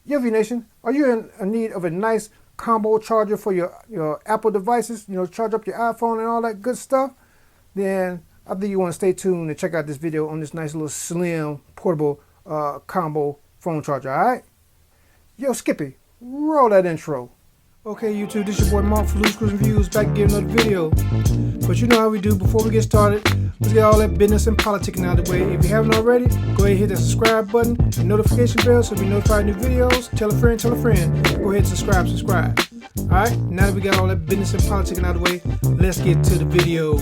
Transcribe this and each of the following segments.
UNBOX Nation, are you in need of a nice combo charger for your Apple devices? You know, charge up your iPhone and all that good stuff? Then I think you want to stay tuned and check out this video on this nice little slim portable combo phone charger, alright? Yo, Skippy, roll that intro. Okay, YouTube, this is your boy Mark for Loose Screws and Views, back again another video. But you know how we do. Before we get started, let's get all that business and politicking out of the way. If you haven't already, go ahead and hit that subscribe button and notification bell so you'll be notified of new videos. Tell a friend, tell a friend. Go ahead and subscribe. Alright, now that we got all that business and politicking out of the way, let's get to the video.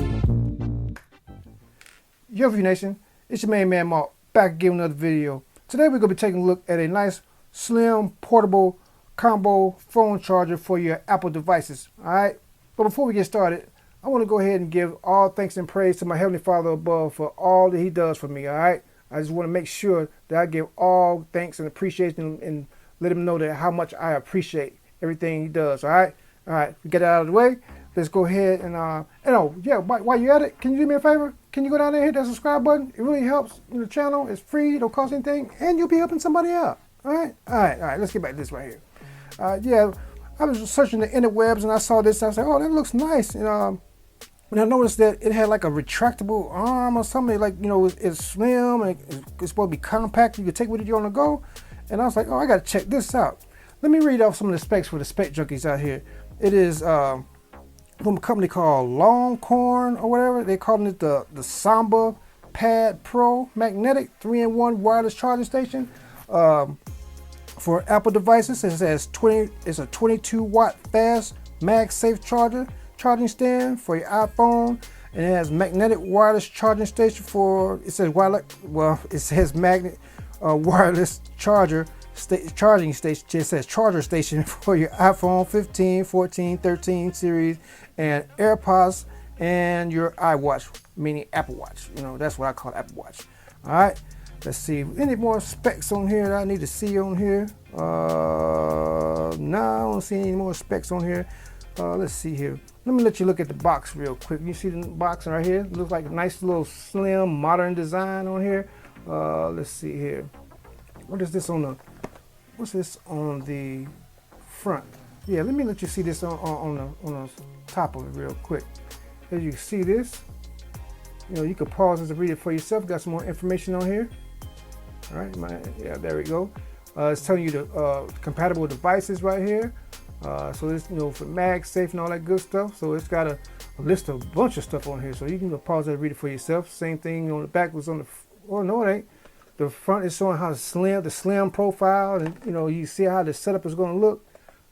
Yo, Nation, it's your main man Mark, back again with another video. Today we're going to be taking a look at a nice, slim, portable combo phone charger for your Apple devices. Alright, but before we get started, I want to go ahead and give all thanks and praise to my Heavenly Father above for all that He does for me. Alright, I just want to make sure that I give all thanks and appreciation and let Him know that how much I appreciate everything He does. Alright, we get that out of the way. Let's go ahead and while you're at it, can you do me a favor? Can you go down there and hit that subscribe button? It really helps the channel. It's free, it don't cost anything, and you'll be helping somebody out. Alright, let's get back to this right here. I was searching the interwebs and I saw this and I was like, oh, that looks nice. And I noticed that it had like a retractable arm or something, like, you know, it's slim and it's supposed to be compact. You can take with you on the go. And I was like, oh, I got to check this out. Let me read off some of the specs for the spec junkies out here. It is from a company called LONGCONN or whatever. They're calling it the SAMBA Pad Pro Magnetic 3-in-1 wireless charging station. For Apple devices, it says it's a 22 watt fast MagSafe charging stand for your iPhone, and it has magnetic wireless charging station for, it says magnet wireless charging station. It says charger station for your iPhone 15, 14, 13 series and AirPods and your iWatch, meaning Apple Watch. You know, that's what I call Apple Watch. All right. Let's see, any more specs on here that I need to see on here? No, I don't see any more specs on here. Let's see here. Let me let you look at the box real quick. You see the box right here? It looks like a nice little slim modern design on here. Let's see here. What's this on the front? Yeah, let me let you see this on the top of it real quick. As you see this, you know, you can pause this and read it for yourself. Got some more information on here. All right, yeah, there we go. It's telling you the compatible devices right here. So this, you know, for MagSafe and all that good stuff. So it's got a list of a bunch of stuff on here. So you can pause it and read it for yourself. Same thing on the back was on the, oh no, it ain't. The front is showing how the slim profile, and you know, you see how the setup is going to look.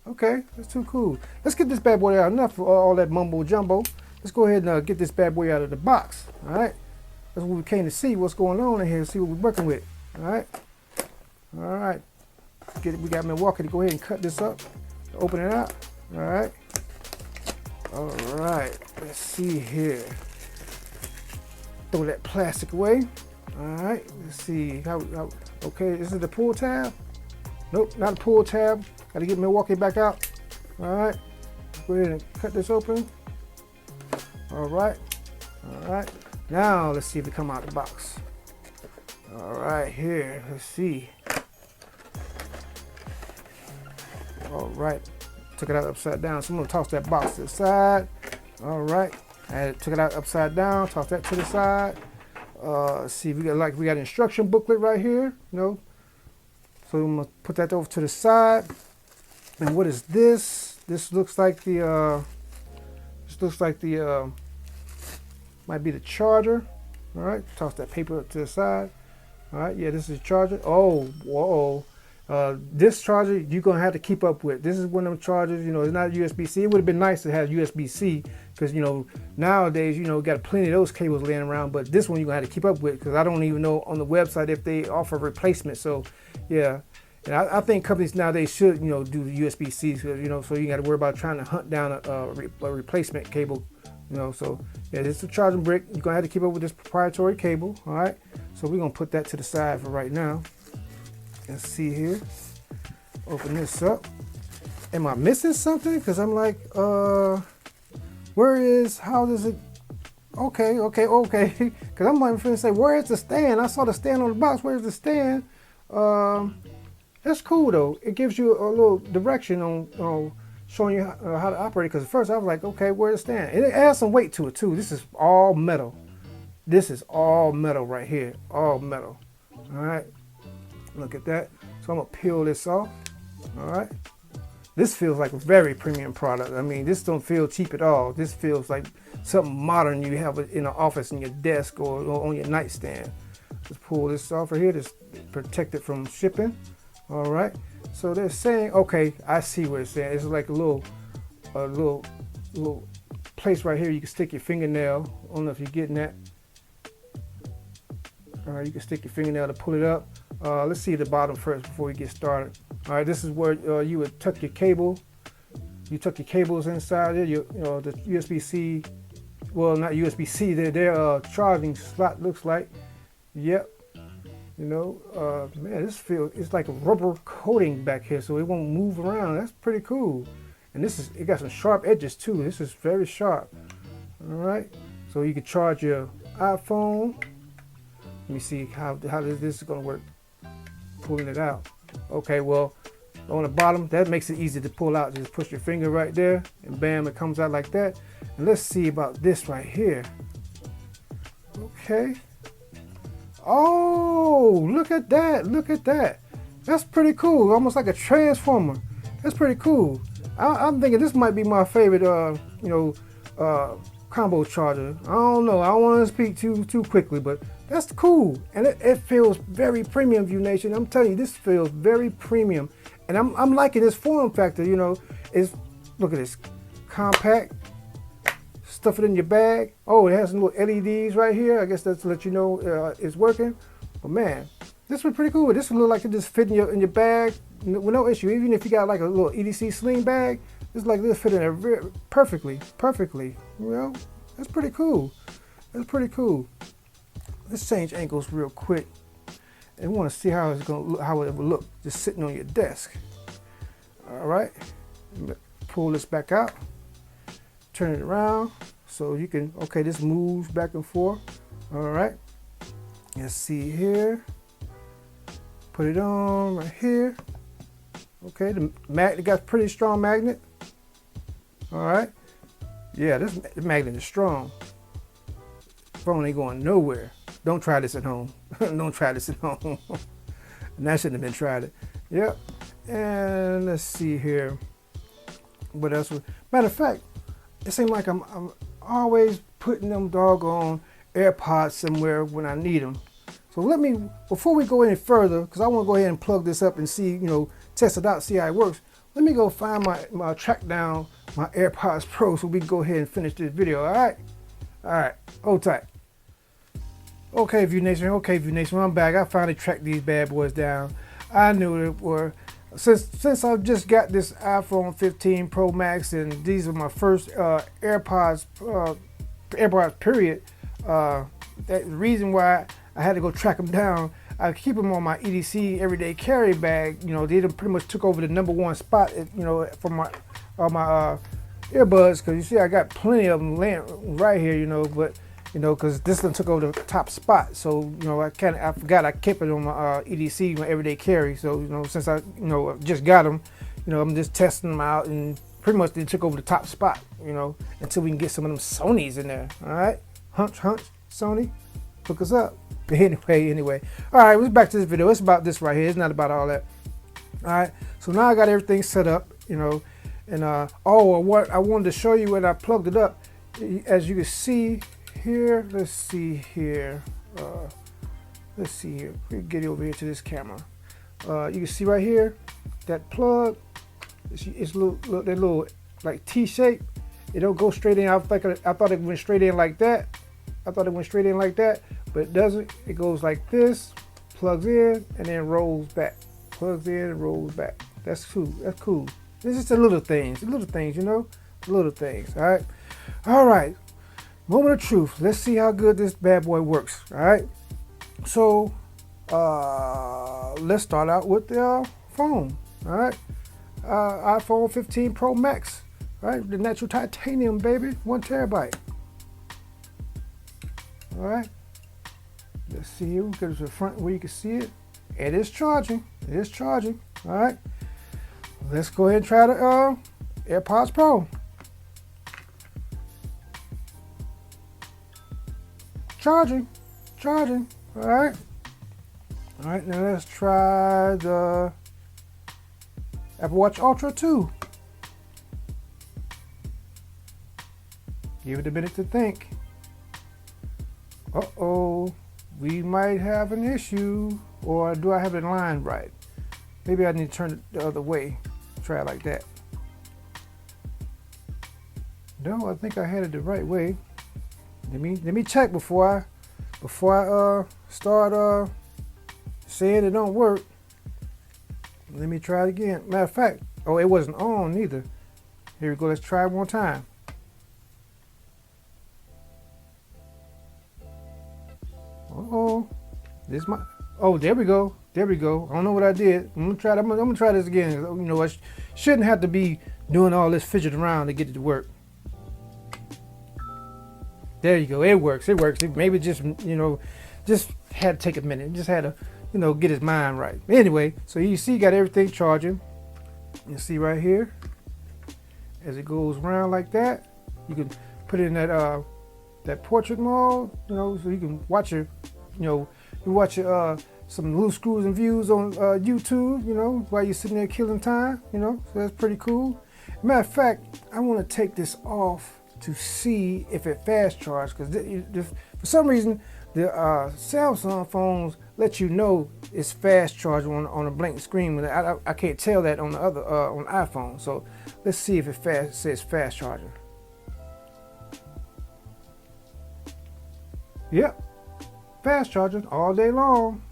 Okay, that's too cool. Let's get this bad boy out. Enough for all that mumbo jumbo. Let's go ahead and get this bad boy out of the box. All right, that's what we came to see. What's going on in here? See what we're working with. All right. We got Milwaukee to go ahead and cut this up. Open it out. All right. Let's see here. Throw that plastic away. All right. Let's see how. Okay, this is the pull tab. Nope, not a pull tab. Got to get Milwaukee back out. All right. Go ahead and cut this open. All right. Now let's see if it come out of the box. All right, here, let's see. All right, took it out upside down. So I'm gonna toss that box to the side. All right, I took it out upside down, toss that to the side. Let's see, we got an instruction booklet right here, you know. So I'm gonna put that over to the side. And what is this? This looks like the, might be the charger. All right, toss that paper up to the side. All right, yeah, this is a charger. Oh, whoa. This charger you're gonna have to keep up with. This is one of them chargers, you know, it's not USB-C. It would have been nice to have USB-C because, you know, nowadays, you know, got plenty of those cables laying around, but this one you're gonna have to keep up with because I don't even know on the website if they offer replacement. So yeah, and I think companies nowadays should, you know, do the USB-C, you know, so you got to worry about trying to hunt down a replacement cable. You know, so yeah, this is a charging brick. You're gonna have to keep up with this proprietary cable. All right, so we're gonna put that to the side for right now. Let's see here. Open this up. Am I missing something? Because I'm like, how does it? Okay. Because I'm like, finna say, where is the stand? I saw the stand on the box. Where's the stand? That's cool though. It gives you a little direction on showing you how to operate. Because at first I was like, okay, where to stand? And it adds some weight to it too. This is all metal. This is all metal right here. All metal. All right. Look at that. So I'm gonna peel this off. All right. This feels like a very premium product. I mean, this don't feel cheap at all. This feels like something modern you have in an office, in your desk, or on your nightstand. Just pull this off right here to protect it from shipping. All right. So they're saying, okay, I see what it's saying. It's like a little place right here you can stick your fingernail. I don't know if you're getting that. All right, you can stick your fingernail to pull it up. Let's see the bottom first before we get started. All right, this is where you would tuck your cable. You tuck your cables inside there. The USB-C, well, not USB-C. Their charging slot looks like. Yep. Man, this feels, it's like a rubber coating back here, so it won't move around. That's pretty cool. And it got some sharp edges too. This is very sharp. All right, so you can charge your iPhone. Let me see how this is going to work. Pulling it out. Okay, well, on the bottom, that makes it easy to pull out. Just push your finger right there, and bam, it comes out like that. And let's see about this right here. Okay. Oh, look at that. Look at that. That's pretty cool. Almost like a transformer. That's pretty cool. I'm thinking this might be my favorite, combo charger. I don't know. I don't want to speak too quickly, but that's cool. And it feels very premium, View Nation. I'm telling you, this feels very premium. And I'm liking this form factor, look at this. Compact. Stuff it in your bag. Oh, it has some little LEDs right here. I guess that's to let you know it's working. But man, this was pretty cool. This would look like it just fit in your bag with no issue. Even if you got like a little EDC sling bag, it's like this fit in there perfectly. Well, that's pretty cool. That's pretty cool. Let's change angles real quick. And we want to see how it's gonna look, how it will look just sitting on your desk. All right. Pull this back out. Turn it around so you can, okay, this moves back and forth. All right. Let's see here. Put it on right here. Okay, the magnet got a pretty strong magnet. All right. Yeah, this magnet is strong. Phone ain't going nowhere. Don't try this at home. Don't try this at home. And that shouldn't have been tried. Yep. And let's see here. What else? Matter of fact, it seems like I'm always putting them doggone AirPods somewhere when I need them. So let me, before we go any further, because I want to go ahead and plug this up and see, test it out, see how it works. Let me go find track down my AirPods Pro so we can go ahead and finish this video. All right? All right. Hold tight. Okay, View Nation. I'm back. I finally tracked these bad boys down. I knew it were. Since I've just got this iPhone 15 Pro Max and these are my first AirPods period, the reason why I had to go track them down, I keep them on my EDC everyday carry bag. They pretty much took over the #1 spot, for my earbuds, because you see I got plenty of them laying right here, but because this one took over the top spot, so I forgot I kept it on my EDC, my everyday carry. So since I just got them, I'm just testing them out, and pretty much they took over the top spot, until we can get some of them Sonys in there. All right, hunch, Sony, hook us up. But anyway, all right, we're back to this video. It's about this right here. It's not about all that. All right, so now I got everything set up, and what I wanted to show you when I plugged it up, as you can see. Here, let's see here. We get over here to this camera. You can see right here that plug. It's little like T shape. It don't go straight in. I thought it went straight in like that. but it doesn't. It goes like this, plugs in, and then rolls back. Plugs in and rolls back. That's cool. That's cool. It's just the little things. The little things. All right. Moment of truth. Let's see how good this bad boy works. All right. So let's start out with the phone. All right. iPhone 15 Pro Max. All right. The natural titanium, baby. 1 terabyte. All right. Let's see here. We go to the front where you can see it. It is charging. All right, let's go ahead and try the AirPods Pro. Charging. All right. All right, now let's try the Apple Watch Ultra 2. Give it a minute to think. Uh-oh, we might have an issue. Or do I have it lined right? Maybe I need to turn it the other way. Try it like that. No, I think I had it the right way. Let me check before I start saying it don't work. Let me try it again. Matter of fact, oh, it wasn't on either. Here we go. Let's try it one time. Uh-oh. This my. Oh, there we go. There we go. I don't know what I did. I'm gonna try this again. You know, I shouldn't have to be doing all this fidget around to get it to work. There you go. It works. It works. Maybe just, you know, just had to take a minute. Just had to, you know, get his mind right. Anyway, so you see, got everything charging. You see right here, as it goes around like that, you can put it in that portrait mode, you know, so you can watch your, you know, some loose screws and views on YouTube, you know, while you're sitting there killing time, you know. So that's pretty cool. Matter of fact, I want to take this off to see if it fast charges, because for some reason the Samsung phones let you know it's fast charging on a blank screen. I can't tell that on the other on iPhone. So let's see if it says fast charging. Yep, fast charging all day long.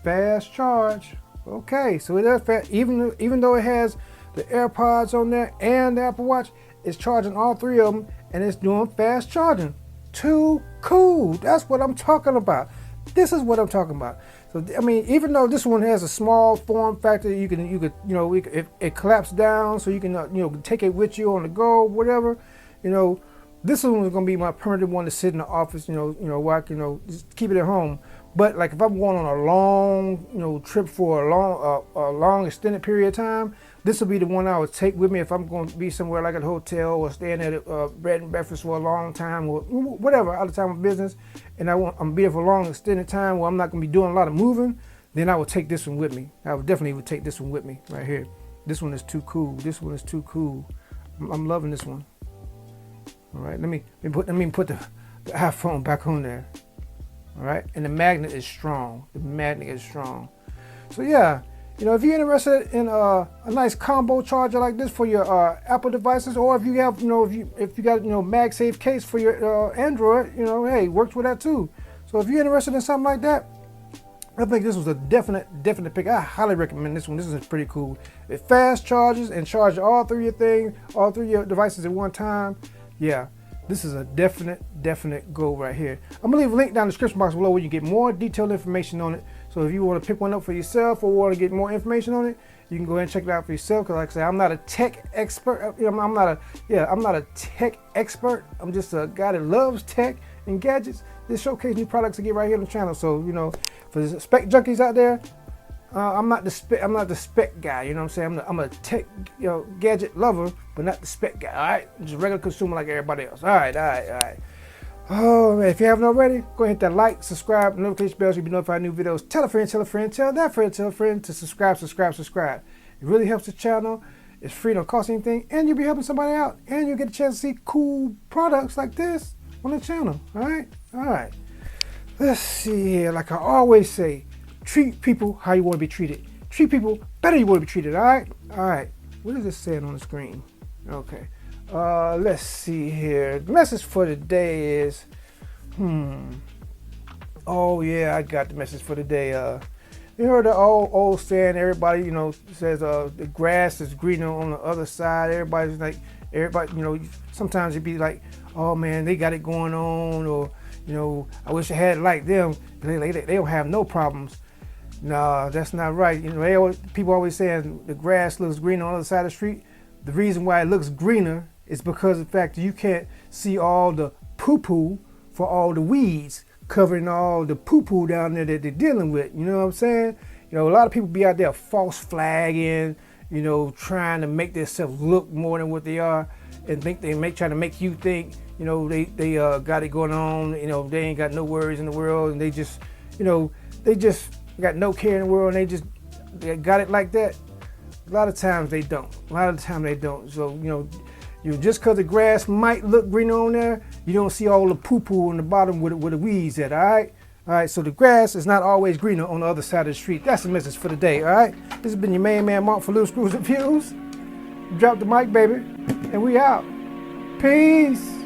Fast charge. Okay, so it does fast, even though it has the AirPods on there and the Apple Watch, it's charging all three of them, and it's doing fast charging. Too cool. That's what I'm talking about. This is what I'm talking about. So I mean, even though this one has a small form factor, you could you know, it collapses down, so you can you know, take it with you on the go, whatever. You know, this one is gonna be my permanent one to sit in the office. You know, where I can, you know, just keep it at home. But like if I'm going on a long, you know, trip for a long extended period of time, this will be the one I would take with me if I'm going to be somewhere like at a hotel or staying at a bed and breakfast for a long time or whatever, out of time of business, and I'm be there for a long extended time where I'm not going to be doing a lot of moving. Then I would take this one with me. I would definitely take this one with me right here. This one is too cool. This one is too cool. I'm loving this one. All right, let me put the iPhone back on there. All right, and the magnet is strong. The magnet is strong. So yeah, you know, if you're interested in a nice combo charger like this for your Apple devices, or if you have, you know, if you got, you know, MagSafe case for your Android, you know, hey, works with that too. So if you're interested in something like that, I think this was a definite pick. I highly recommend this one. This is pretty cool. It fast charges and charges all three of your devices at one time. Yeah. This is a definite go right here. I'm gonna leave a link down in the description box below where you get more detailed information on it. So if you want to pick one up for yourself or want to get more information on it, you can go ahead and check it out for yourself. Because like I say, I'm not a tech expert. You know, I'm not a tech expert. I'm just a guy that loves tech and gadgets. Just showcase new products to get right here on the channel. So you know, for the spec junkies out there, I'm not the spec guy. You know what I'm saying? I'm a tech, you know, gadget lover, but not the spec guy. All right, I'm just a regular consumer like everybody else. All right. Oh man, if you haven't already, go ahead and hit that like, subscribe, notification bell so you'll be notified of new videos. Tell a friend, tell that friend, tell a friend to subscribe. It really helps the channel. It's free, don't cost anything, and you'll be helping somebody out, and you'll get a chance to see cool products like this on the channel. All right. Let's see here. Like I always say, treat people how you want to be treated. Treat people better you want to be treated. All right. What is this saying on the screen? Okay. Let's see here. The message for today is, oh yeah, I got the message for today. You heard the old saying, everybody, you know, says the grass is greener on the other side. Everybody, you know, sometimes you'd be like, oh man, they got it going on, or, you know, I wish I had it like them. They don't have no problems. No, that's not right. You know, people always saying the grass looks greener on the other side of the street. The reason why it looks greener is because of the fact that you can't see all the poo-poo for all the weeds covering all the poo-poo down there that they're dealing with. You know what I'm saying? You know, a lot of people be out there false flagging, you know, trying to make themselves look more than what they are, and think trying to make you think, you know, they got it going on. You know, they ain't got no worries in the world, and they just, you know, they just got no care in the world, and they got it like that. A lot of times they don't. A lot of the time they don't. So, you know, just because the grass might look greener on there, you don't see all the poo-poo on the bottom where the weeds at, all right? All right, so the grass is not always greener on the other side of the street. That's the message for the day, all right? This has been your main man, Mark, for Loose Screws and Views. Drop the mic, baby, and we out. Peace.